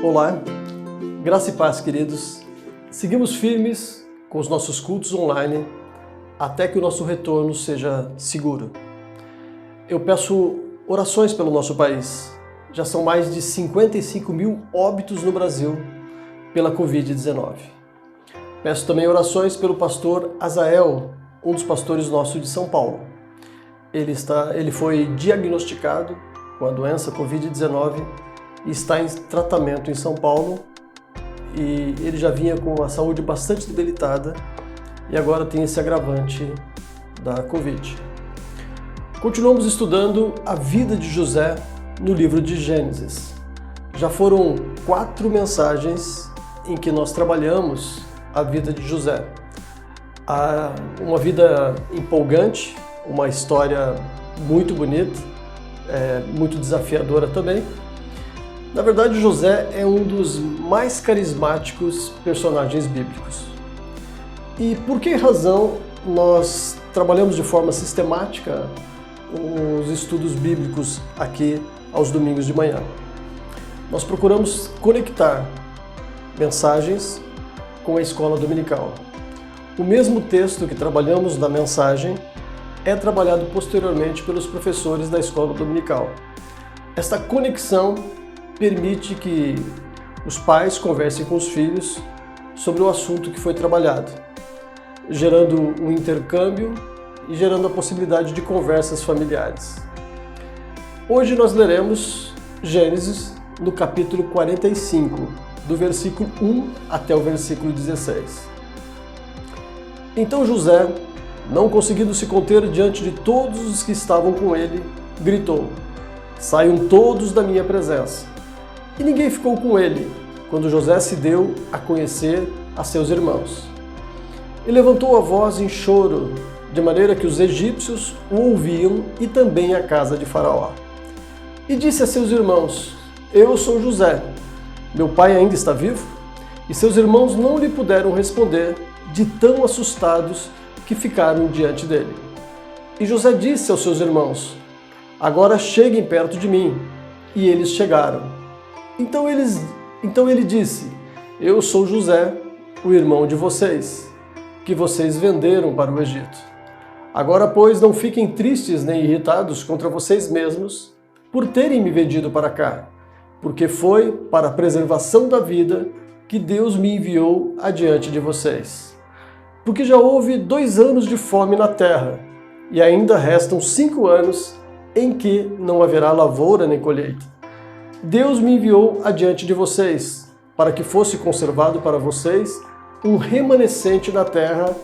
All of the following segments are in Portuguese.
Olá, graça e paz, queridos. Seguimos firmes com os nossos cultos online até que o nosso retorno seja seguro. Eu peço orações pelo nosso país. Já são mais de 55 mil óbitos no Brasil pela Covid-19. Peço também orações pelo pastor Azael, um dos pastores nossos de São Paulo. Ele foi diagnosticado com a doença Covid-19 e está em tratamento em São Paulo, e ele já vinha com a saúde bastante debilitada e agora tem esse agravante da Covid. Continuamos estudando a vida de José no livro de Gênesis. Já foram 4 mensagens em que nós trabalhamos a vida de José. Uma vida empolgante, uma história muito bonita, muito desafiadora também. Na verdade, José é um dos mais carismáticos personagens bíblicos. E por que razão nós trabalhamos de forma sistemática os estudos bíblicos aqui aos domingos de manhã? Nós procuramos conectar mensagens com a escola dominical. O mesmo texto que trabalhamos na mensagem é trabalhado posteriormente pelos professores da escola dominical. Esta conexão permite que os pais conversem com os filhos sobre o assunto que foi trabalhado, gerando um intercâmbio e gerando a possibilidade de conversas familiares. Hoje nós leremos Gênesis no capítulo 45, do versículo 1 até o versículo 16. Então José, não conseguindo se conter diante de todos os que estavam com ele, gritou: "Saiam todos da minha presença!" E ninguém ficou com ele, quando José se deu a conhecer a seus irmãos. E levantou a voz em choro, de maneira que os egípcios o ouviam e também a casa de Faraó. E disse a seus irmãos: "Eu sou José. Meu pai ainda está vivo?" E seus irmãos não lhe puderam responder, de tão assustados que ficaram diante dele. E José disse aos seus irmãos: "Agora cheguem perto de mim." E eles chegaram. Então ele disse: "Eu sou José, o irmão de vocês, que vocês venderam para o Egito. Agora, pois, não fiquem tristes nem irritados contra vocês mesmos por terem me vendido para cá, porque foi para a preservação da vida que Deus me enviou adiante de vocês. Porque já houve 2 anos de fome na terra, e ainda restam 5 anos em que não haverá lavoura nem colheita. Deus me enviou adiante de vocês, para que fosse conservado para vocês um remanescente na terra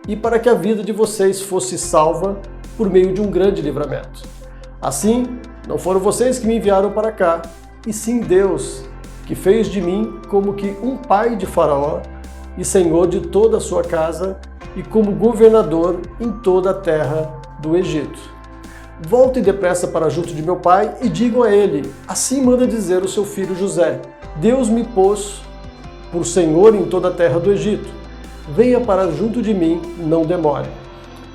e para que a vida de vocês fosse salva por meio de um grande livramento. Assim, não foram vocês que me enviaram para cá, e sim Deus, que fez de mim como que um pai de Faraó e senhor de toda a sua casa e como governador em toda a terra do Egito. Voltem depressa para junto de meu pai e digam a ele: assim manda dizer o seu filho José: Deus me pôs por senhor em toda a terra do Egito. Venha para junto de mim, não demore.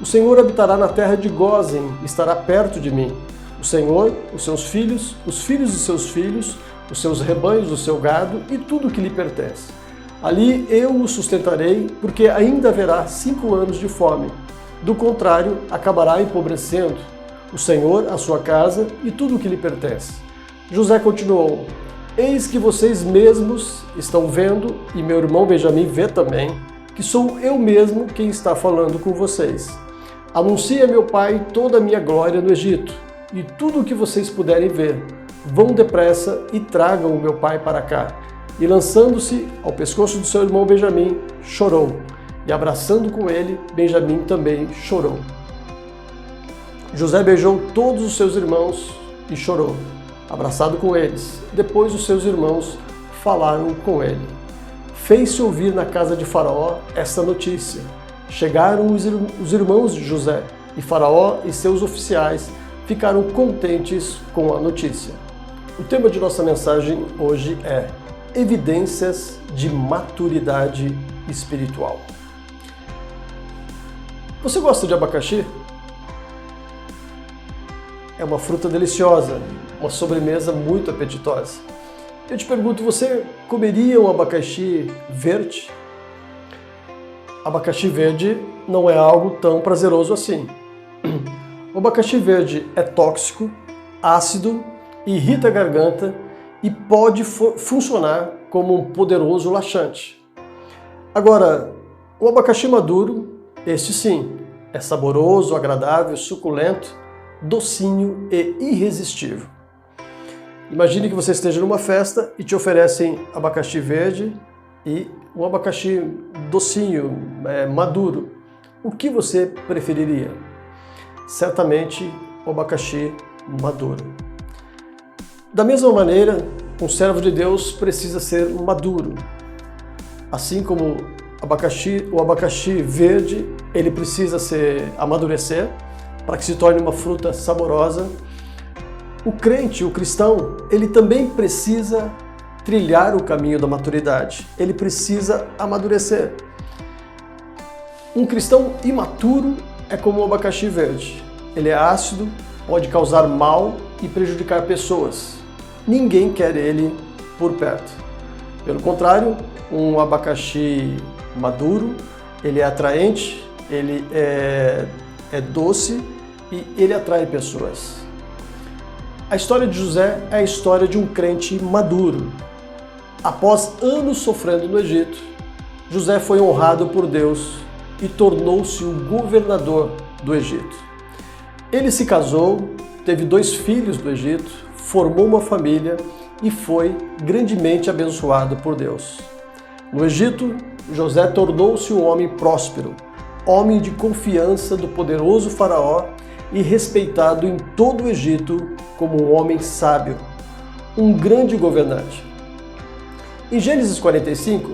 O Senhor habitará na terra de Gósen, estará perto de mim. O Senhor, os seus filhos, os filhos de seus filhos, os seus rebanhos, o seu gado e tudo o que lhe pertence. Ali eu o sustentarei, porque ainda haverá 5 anos de fome. Do contrário, acabará empobrecendo o Senhor, a sua casa e tudo o que lhe pertence. José continuou: eis que vocês mesmos estão vendo, e meu irmão Benjamim vê também, que sou eu mesmo quem está falando com vocês. Anuncie a meu pai toda a minha glória no Egito, e tudo o que vocês puderem ver. Vão depressa e tragam o meu pai para cá. E lançando-se ao pescoço do seu irmão Benjamim, chorou. E abraçando com ele, Benjamim também chorou. José beijou todos os seus irmãos e chorou, abraçado com eles. Depois os seus irmãos falaram com ele. Fez-se ouvir na casa de Faraó esta notícia. Chegaram os irmãos de José, e Faraó e seus oficiais ficaram contentes com a notícia. O tema de nossa mensagem hoje é evidências de maturidade espiritual. Você gosta de abacaxi? É uma fruta deliciosa, uma sobremesa muito apetitosa. Eu te pergunto, você comeria um abacaxi verde? Abacaxi verde não é algo tão prazeroso assim. O abacaxi verde é tóxico, ácido, irrita a garganta e pode funcionar como um poderoso laxante. Agora, o abacaxi maduro, este sim, é saboroso, agradável, suculento, docinho e irresistível. Imagine que você esteja numa festa e te oferecem abacaxi verde e um abacaxi docinho, maduro. O que você preferiria? Certamente o abacaxi maduro. Da mesma maneira, um servo de Deus precisa ser maduro. Assim como o abacaxi verde, ele precisa amadurecer para que se torne uma fruta saborosa. O crente, o cristão, ele também precisa trilhar o caminho da maturidade. Ele precisa amadurecer. Um cristão imaturo é como o abacaxi verde. Ele é ácido, pode causar mal e prejudicar pessoas. Ninguém quer ele por perto. Pelo contrário, um abacaxi maduro, ele é atraente, ele é doce e ele atrai pessoas. A história de José é a história de um crente maduro. Após anos sofrendo no Egito, José foi honrado por Deus e tornou-se o governador do Egito. Ele se casou, teve 2 filhos do Egito, formou uma família e foi grandemente abençoado por Deus. No Egito, José tornou-se um homem próspero, homem de confiança do poderoso faraó e respeitado em todo o Egito como um homem sábio, um grande governante. Em Gênesis 45,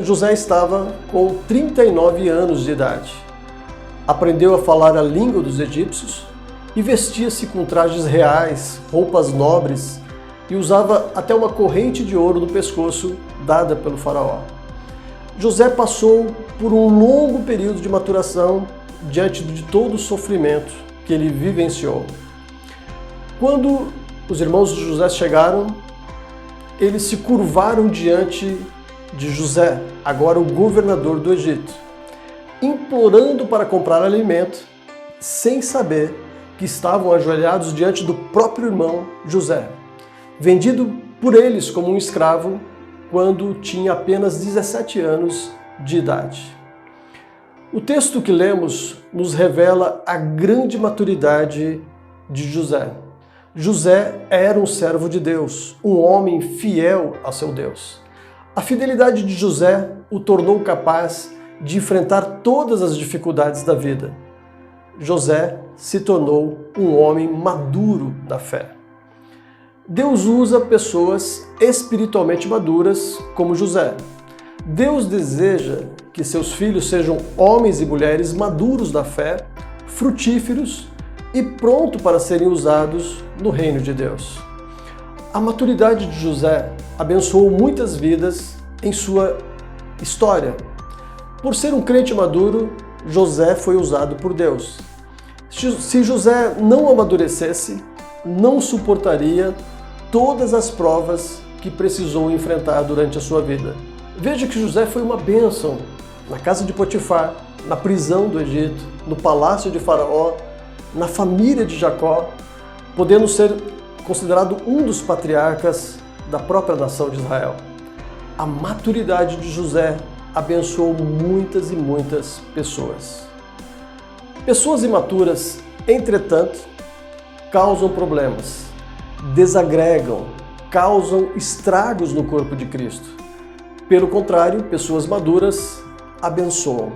José estava com 39 anos de idade. Aprendeu a falar a língua dos egípcios e vestia-se com trajes reais, roupas nobres e usava até uma corrente de ouro no pescoço dada pelo faraó. José passou por um longo período de maturação diante de todo o sofrimento que ele vivenciou. Quando os irmãos de José chegaram, eles se curvaram diante de José, agora o governador do Egito, implorando para comprar alimento, sem saber que estavam ajoelhados diante do próprio irmão José, vendido por eles como um escravo quando tinha apenas 17 anos de idade. O texto que lemos nos revela a grande maturidade de José. José era um servo de Deus, um homem fiel a seu Deus. A fidelidade de José o tornou capaz de enfrentar todas as dificuldades da vida. José se tornou um homem maduro da fé. Deus usa pessoas espiritualmente maduras como José. Deus deseja que seus filhos sejam homens e mulheres maduros da fé, frutíferos e prontos para serem usados no reino de Deus. A maturidade de José abençoou muitas vidas em sua história. Por ser um crente maduro, José foi usado por Deus. Se José não amadurecesse, não suportaria todas as provas que precisou enfrentar durante a sua vida. Veja que José foi uma bênção na casa de Potifar, na prisão do Egito, no palácio de Faraó, na família de Jacó, podendo ser considerado um dos patriarcas da própria nação de Israel. A maturidade de José abençoou muitas e muitas pessoas. Pessoas imaturas, entretanto, causam problemas, desagregam, causam estragos no corpo de Cristo. Pelo contrário, pessoas maduras abençoam.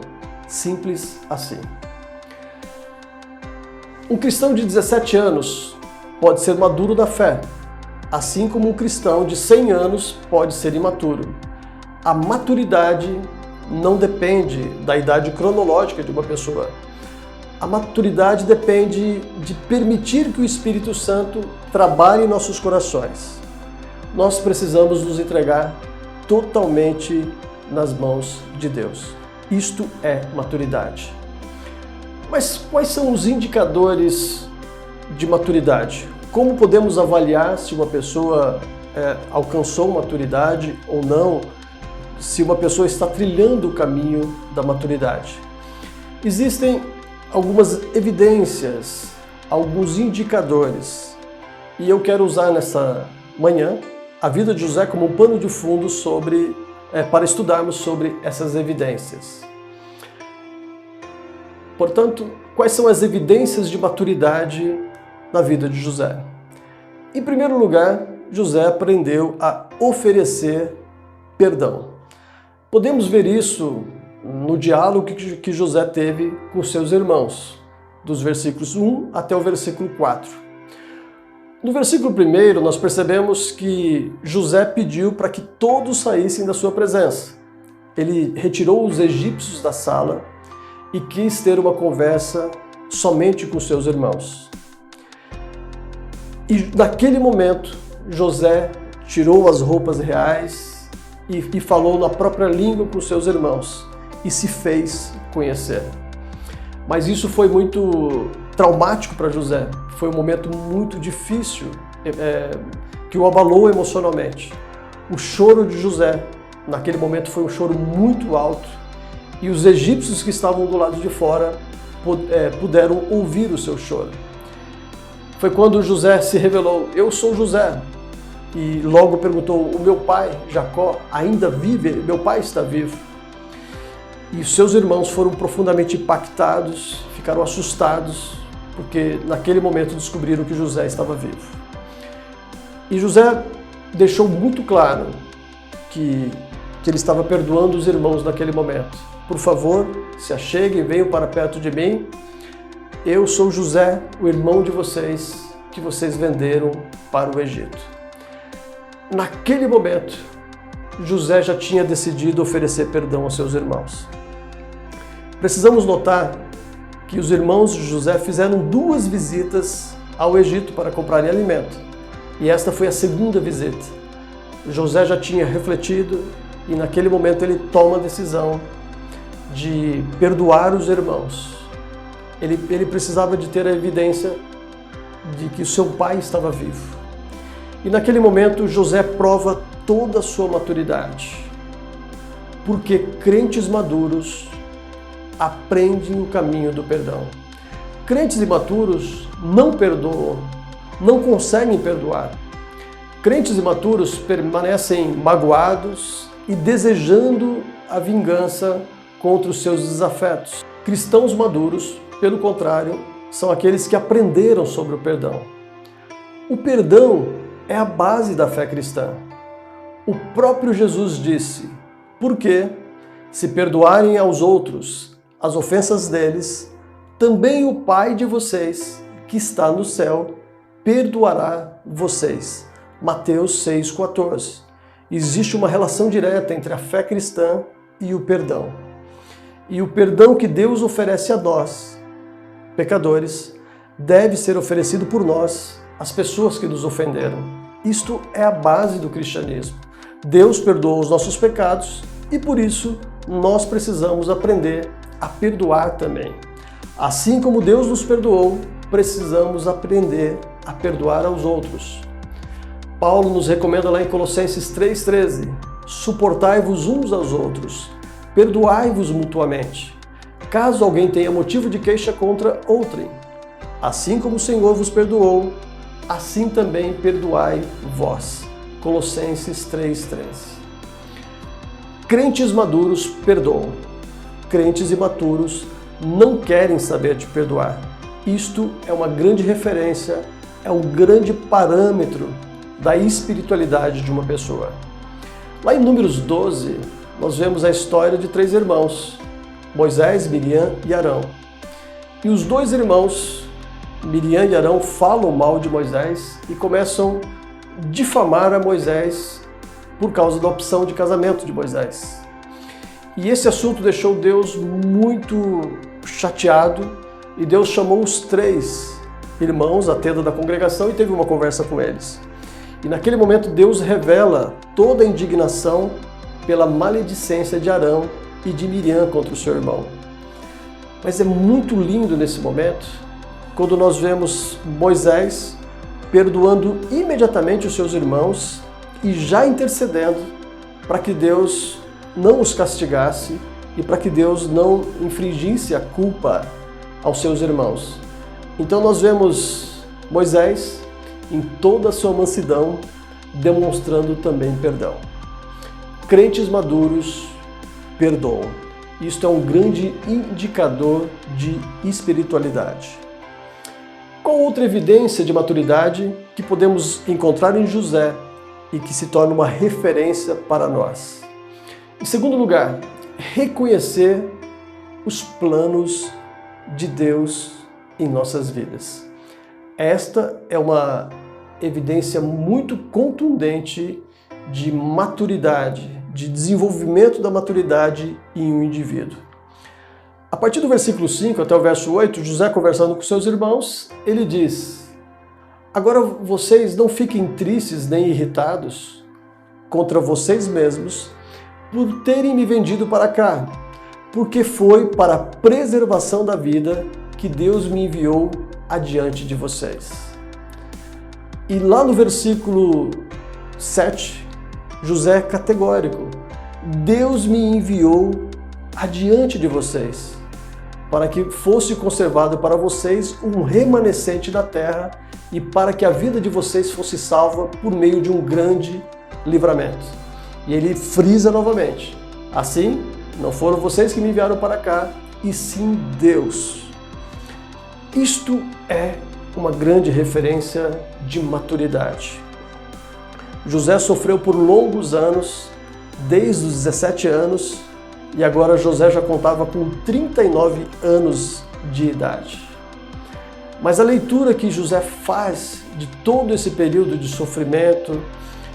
Simples assim. Um cristão de 17 anos pode ser maduro da fé, assim como um cristão de 100 anos pode ser imaturo. A maturidade não depende da idade cronológica de uma pessoa. A maturidade depende de permitir que o Espírito Santo trabalhe em nossos corações. Nós precisamos nos entregar totalmente nas mãos de Deus. Isto é maturidade. Mas quais são os indicadores de maturidade? Como podemos avaliar se uma pessoa alcançou maturidade ou não, se uma pessoa está trilhando o caminho da maturidade. Existem algumas evidências, alguns indicadores, e eu quero usar nessa manhã a vida de José como um pano de fundo para estudarmos sobre essas evidências. Portanto, quais são as evidências de maturidade na vida de José? Em primeiro lugar, José aprendeu a oferecer perdão. Podemos ver isso no diálogo que José teve com seus irmãos, dos versículos 1 até o versículo 4. No versículo 1, nós percebemos que José pediu para que todos saíssem da sua presença. Ele retirou os egípcios da sala e quis ter uma conversa somente com seus irmãos. E naquele momento, José tirou as roupas reais e falou na própria língua com seus irmãos e se fez conhecer. Mas isso foi muito traumático para José. Foi um momento muito difícil que o abalou emocionalmente. O choro de José, naquele momento, foi um choro muito alto e os egípcios que estavam do lado de fora puderam ouvir o seu choro. Foi quando José se revelou: eu sou José. E logo perguntou: o meu pai, Jacó, ainda vive? Meu pai está vivo. E seus irmãos foram profundamente impactados, ficaram assustados, porque naquele momento descobriram que José estava vivo. E José deixou muito claro que ele estava perdoando os irmãos naquele momento. Por favor, se acheguem, venham para perto de mim. Eu sou José, o irmão de vocês, que vocês venderam para o Egito. Naquele momento, José já tinha decidido oferecer perdão aos seus irmãos. Precisamos notar que os irmãos de José fizeram 2 visitas ao Egito para comprarem alimento. E esta foi a segunda visita. José já tinha refletido e naquele momento ele toma a decisão de perdoar os irmãos. Ele precisava de ter a evidência de que o seu pai estava vivo. E naquele momento José prova toda a sua maturidade. Porque crentes maduros aprendem o caminho do perdão. Crentes imaturos não perdoam, não conseguem perdoar. Crentes imaturos permanecem magoados e desejando a vingança contra os seus desafetos. Cristãos maduros, pelo contrário, são aqueles que aprenderam sobre o perdão. O perdão é a base da fé cristã. O próprio Jesus disse: porque, se perdoarem aos outros as ofensas deles, também o Pai de vocês, que está no céu, perdoará vocês. Mateus 6,14. Existe uma relação direta entre a fé cristã e o perdão. E o perdão que Deus oferece a nós, pecadores, deve ser oferecido por nós, as pessoas que nos ofenderam. Isto é a base do cristianismo. Deus perdoou os nossos pecados e por isso nós precisamos aprender a perdoar também. Assim como Deus nos perdoou, precisamos aprender a perdoar aos outros. Paulo nos recomenda lá em Colossenses 3,13: suportai-vos uns aos outros, perdoai-vos mutuamente, caso alguém tenha motivo de queixa contra outrem. Assim como o Senhor vos perdoou, assim também perdoai vós. Colossenses 3,13. Crentes maduros perdoam. Crentes imaturos não querem saber de perdoar. Isto é uma grande referência, é um grande parâmetro da espiritualidade de uma pessoa. Lá em Números 12, nós vemos a história de 3 irmãos, Moisés, Miriam e Arão. E os 2 irmãos, Miriam e Arão, falam mal de Moisés e começam a difamar a Moisés por causa da opção de casamento de Moisés. E esse assunto deixou Deus muito chateado e Deus chamou os 3 irmãos à tenda da congregação e teve uma conversa com eles. E naquele momento Deus revela toda a indignação pela maledicência de Arão e de Miriam contra o seu irmão. Mas é muito lindo nesse momento quando nós vemos Moisés perdoando imediatamente os seus irmãos e já intercedendo para que Deus não os castigasse e para que Deus não infligisse a culpa aos seus irmãos. Então nós vemos Moisés em toda a sua mansidão demonstrando também perdão. Crentes maduros perdoam. Isto é um grande indicador de espiritualidade. Qual outra evidência de maturidade que podemos encontrar em José e que se torna uma referência para nós? Em segundo lugar, reconhecer os planos de Deus em nossas vidas. Esta é uma evidência muito contundente de maturidade, de desenvolvimento da maturidade em um indivíduo. A partir do versículo 5 até o verso 8, José conversando com seus irmãos, ele diz: agora vocês não fiquem tristes nem irritados contra vocês mesmos por terem me vendido para cá, porque foi para a preservação da vida que Deus me enviou adiante de vocês. E lá no versículo 7, José é categórico: Deus me enviou adiante de vocês, para que fosse conservado para vocês um remanescente da terra e para que a vida de vocês fosse salva por meio de um grande livramento. E ele frisa novamente: assim, não foram vocês que me enviaram para cá, e sim Deus. Isto é uma grande referência de maturidade. José sofreu por longos anos, desde os 17 anos, e agora José já contava com 39 anos de idade. Mas a leitura que José faz de todo esse período de sofrimento,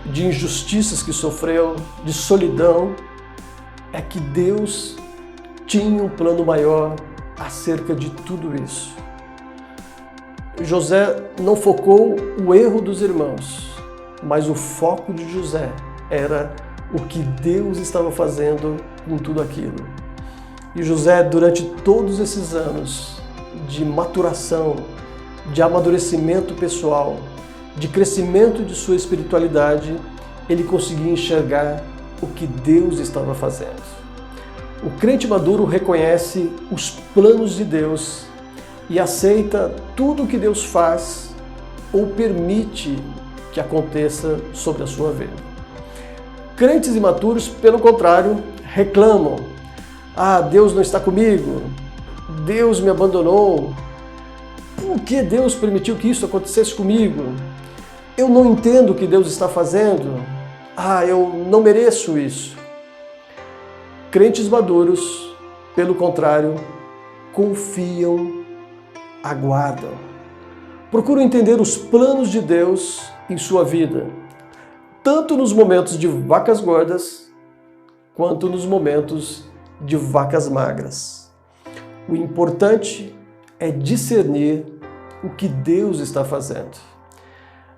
de injustiças que sofreu, de solidão, é que Deus tinha um plano maior acerca de tudo isso. José não focou o erro dos irmãos, mas o foco de José era o que Deus estava fazendo com tudo aquilo. E José, durante todos esses anos de maturação, de amadurecimento pessoal, de crescimento de sua espiritualidade, ele conseguia enxergar o que Deus estava fazendo. O crente maduro reconhece os planos de Deus e aceita tudo o que Deus faz ou permite que aconteça sobre a sua vida. Crentes imaturos, pelo contrário, reclamam: ah, Deus não está comigo, Deus me abandonou, por que Deus permitiu que isso acontecesse comigo? Eu não entendo o que Deus está fazendo, eu não mereço isso. Crentes maduros, pelo contrário, confiam, aguardam, procuram entender os planos de Deus em sua vida, tanto nos momentos de vacas gordas, quanto nos momentos de vacas magras. O importante é discernir o que Deus está fazendo.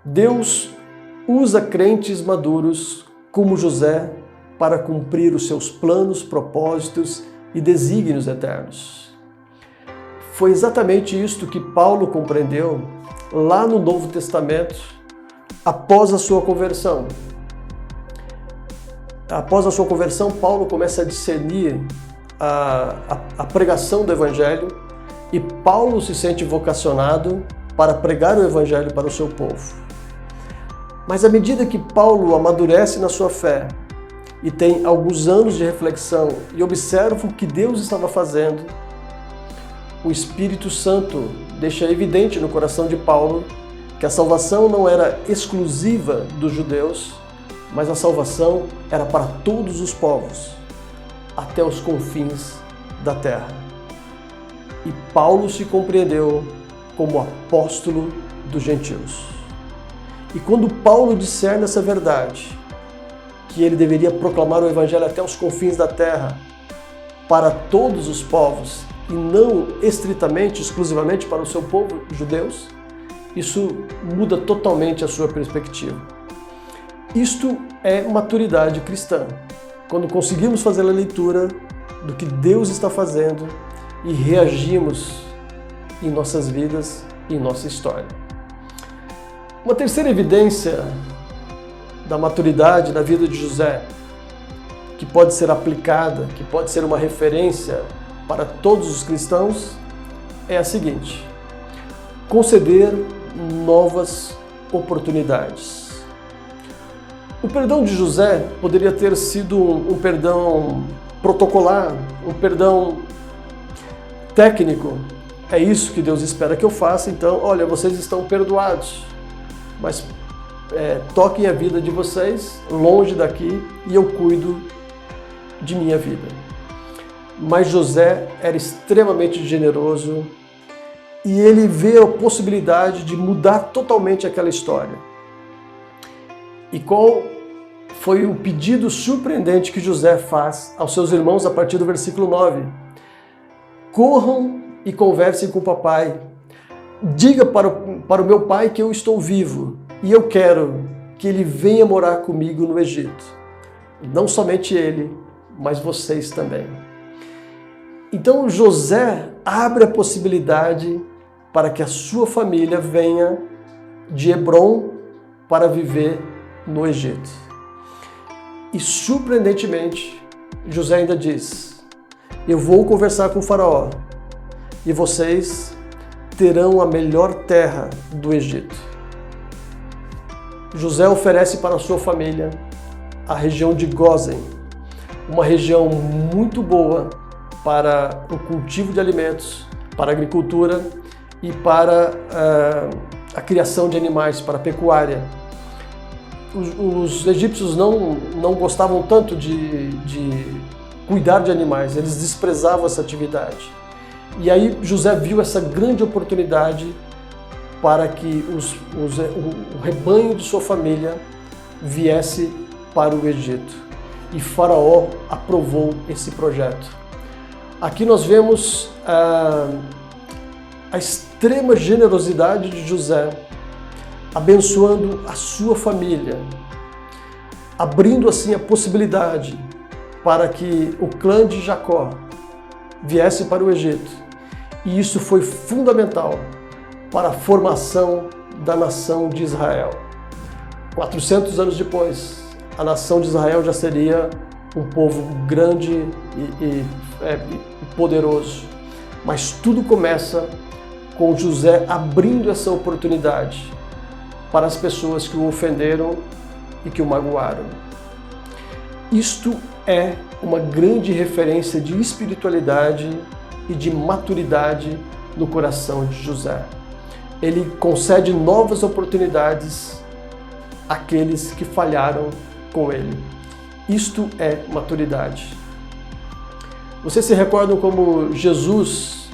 Deus usa crentes maduros como José para cumprir os seus planos, propósitos e desígnios eternos. Foi exatamente isto que Paulo compreendeu lá no Novo Testamento, após a sua conversão. Após a sua conversão, Paulo começa a discernir a pregação do Evangelho e Paulo se sente vocacionado para pregar o Evangelho para o seu povo. Mas à medida que Paulo amadurece na sua fé e tem alguns anos de reflexão e observa o que Deus estava fazendo, o Espírito Santo deixa evidente no coração de Paulo que a salvação não era exclusiva dos judeus, mas a salvação era para todos os povos, até os confins da terra. E Paulo se compreendeu como apóstolo dos gentios. E quando Paulo discerne essa verdade, que ele deveria proclamar o Evangelho até os confins da terra, para todos os povos, e não estritamente, exclusivamente para o seu povo, judeus, isso muda totalmente a sua perspectiva. Isto é maturidade cristã, quando conseguimos fazer a leitura do que Deus está fazendo e reagimos em nossas vidas e em nossa história. Uma terceira evidência da maturidade na vida de José, que pode ser aplicada, que pode ser uma referência para todos os cristãos, é a seguinte: conceder novas oportunidades. O perdão de José poderia ter sido um perdão protocolar, um perdão técnico. É isso que Deus espera que eu faça, então, olha, vocês estão perdoados, mas toquem a vida de vocês longe daqui e eu cuido de minha vida. Mas José era extremamente generoso e ele vê a possibilidade de mudar totalmente aquela história. E qual foi o pedido surpreendente que José faz aos seus irmãos a partir do versículo 9? Corram e conversem com o papai. Diga para o meu pai que eu estou vivo e eu quero que ele venha morar comigo no Egito. Não somente ele, mas vocês também. Então José abre a possibilidade para que a sua família venha de Hebrom para viver no Egito. E surpreendentemente, José ainda diz: eu vou conversar com o faraó e vocês terão a melhor terra do Egito. José oferece para a sua família a região de Gósen, uma região muito boa para o cultivo de alimentos, para a agricultura e para a criação de animais, para a pecuária. Os egípcios não gostavam tanto de cuidar de animais, eles desprezavam essa atividade. E aí José viu essa grande oportunidade para que o rebanho de sua família viesse para o Egito. E Faraó aprovou esse projeto. Aqui nós vemos a extrema generosidade de José, abençoando a sua família, abrindo assim a possibilidade para que o clã de Jacó viesse para o Egito. E isso foi fundamental para a formação da nação de Israel. 400 anos depois, a nação de Israel já seria um povo grande e poderoso. Mas tudo começa com José abrindo essa oportunidade para as pessoas que o ofenderam e que o magoaram. Isto é uma grande referência de espiritualidade e de maturidade no coração de José. Ele concede novas oportunidades àqueles que falharam com ele. Isto é maturidade. Vocês se recordam como Jesus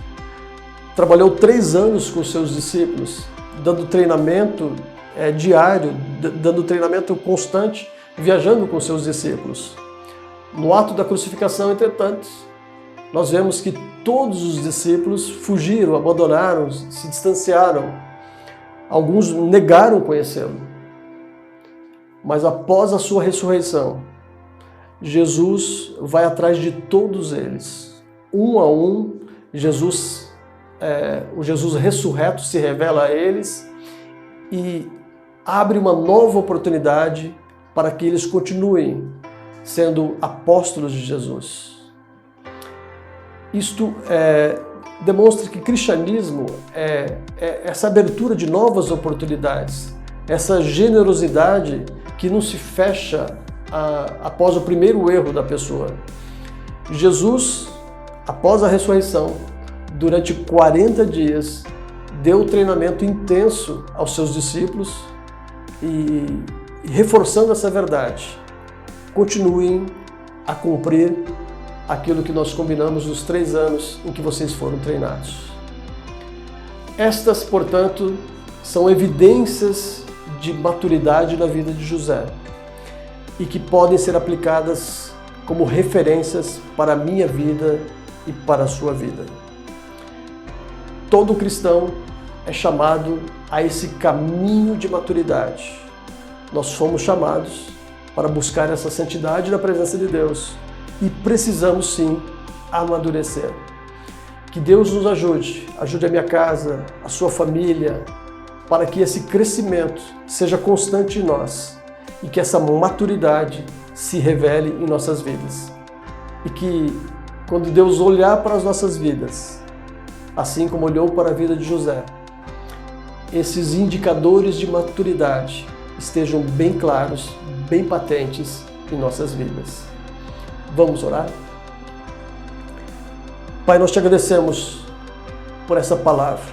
trabalhou 3 anos com seus discípulos, dando treinamento diário, dando treinamento constante, viajando com seus discípulos. No ato da crucificação, entretanto, nós vemos que todos os discípulos fugiram, abandonaram, se distanciaram. Alguns negaram conhecê-lo. Mas após a sua ressurreição, Jesus vai atrás de todos eles. Um a um, o Jesus ressurreto se revela a eles e abre uma nova oportunidade para que eles continuem sendo apóstolos de Jesus. Isto demonstra que cristianismo é essa abertura de novas oportunidades, essa generosidade que não se fecha após o primeiro erro da pessoa. Jesus, após a ressurreição, durante 40 dias, deu treinamento intenso aos seus discípulos e reforçando essa verdade, continuem a cumprir aquilo que nós combinamos nos 3 anos em que vocês foram treinados. Estas, portanto, são evidências de maturidade na vida de José e que podem ser aplicadas como referências para a minha vida e para a sua vida. Todo cristão é chamado a esse caminho de maturidade. Nós fomos chamados para buscar essa santidade na presença de Deus e precisamos sim amadurecer. Que Deus nos ajude a minha casa, a sua família, para que esse crescimento seja constante em nós e que essa maturidade se revele em nossas vidas. E que quando Deus olhar para as nossas vidas, assim como olhou para a vida de José, esses indicadores de maturidade estejam bem claros, bem patentes em nossas vidas. Vamos orar? Pai, nós te agradecemos por essa palavra.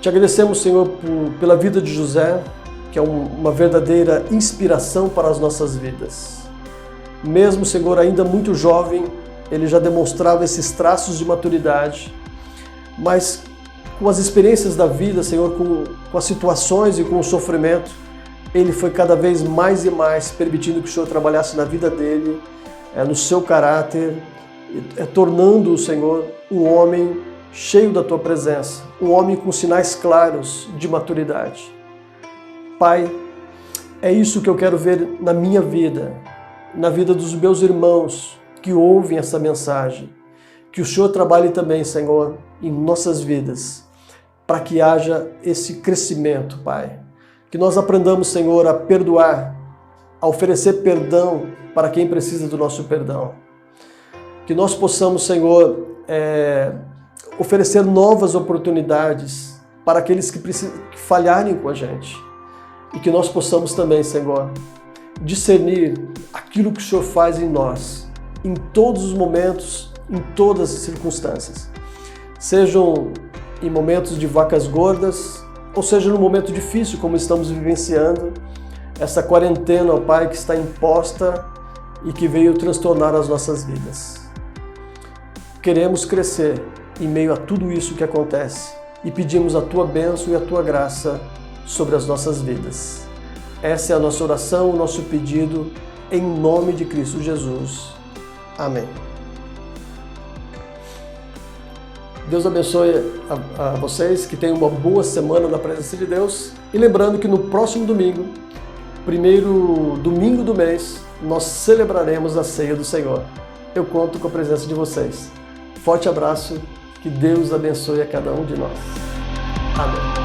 Te agradecemos, Senhor, pela vida de José, que é uma verdadeira inspiração para as nossas vidas. Mesmo, Senhor, ainda muito jovem, ele já demonstrava esses traços de maturidade, mas com as experiências da vida, Senhor, com as situações e com o sofrimento, ele foi cada vez mais e mais permitindo que o Senhor trabalhasse na vida dele, no seu caráter, tornando o Senhor um homem cheio da Tua presença, um homem com sinais claros de maturidade. Pai, é isso que eu quero ver na minha vida, na vida dos meus irmãos que ouvem essa mensagem. Que o Senhor trabalhe também, Senhor, em nossas vidas, para que haja esse crescimento, Pai. Que nós aprendamos, Senhor, a perdoar, a oferecer perdão para quem precisa do nosso perdão. Que nós possamos, Senhor, oferecer novas oportunidades para aqueles que falharem com a gente. E que nós possamos também, Senhor, discernir aquilo que o Senhor faz em nós, em todos os momentos, em todas as circunstâncias. Sejam em momentos de vacas gordas, ou seja, num momento difícil como estamos vivenciando, essa quarentena, ó Pai, que está imposta e que veio transtornar as nossas vidas. Queremos crescer em meio a tudo isso que acontece e pedimos a Tua bênção e a Tua graça sobre as nossas vidas. Essa é a nossa oração, o nosso pedido, em nome de Cristo Jesus. Amém. Deus abençoe a vocês, que tenham uma boa semana na presença de Deus. E lembrando que no próximo domingo, primeiro domingo do mês, nós celebraremos a Ceia do Senhor. Eu conto com a presença de vocês. Forte abraço, que Deus abençoe a cada um de nós. Amém.